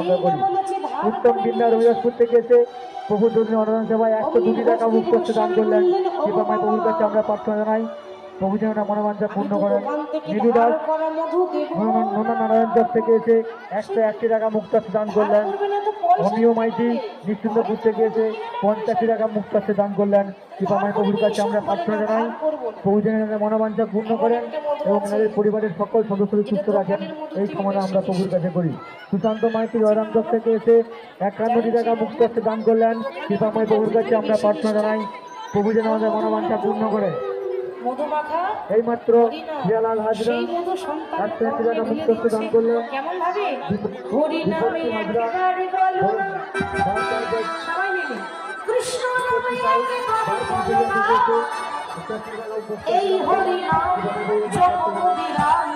আমরা করি। উত্তম বিন্যা রবিদাসপুর থেকে এসে প্রভু দুর্নীতি অনুদান সেবায় 102 টাকা মুক্ত হচ্ছে দান করলেন। কৃপাময় প্রভুর কাছে আমরা প্রার্থনা জানাই প্রভু যেন মনোবাঞ্ছা পূর্ণ করেন। নিধু দাস নোনা নারায়ণচক থেকে এসে 101 টাকা মুক্ত হচ্ছে দান করলেন। অমিয় মাইতি নিশ্চিন্তপুর থেকে এসে 85 টাকা মুক্ত হচ্ছে দান করলেন। কৃপাময় প্রভুর কাছে আমরা প্রার্থনা জানাই প্রভু যেন মনোবাঞ্ছা পূর্ণ করেন এবং এনাদের পরিবারের সকল সদস্যদের সুস্থ রাখেন, এই কামনা আমরা প্রভুর কাছে করি। সুশান্ত মাইতি জয়রামচক থেকে এসে 51 টাকা মুক্ত হচ্ছে দান করলেন। কৃপাময় প্রভুর কাছে আমরা প্রার্থনা জানাই প্রভু যেন আমাদের মনোবাঞ্ছা পূর্ণ করে। এইমাত্র জিয়ালাল হাজরা 180 টাকা মুক্ত হচ্ছে দান করলেন। এই হরি নাম জপ করিলাম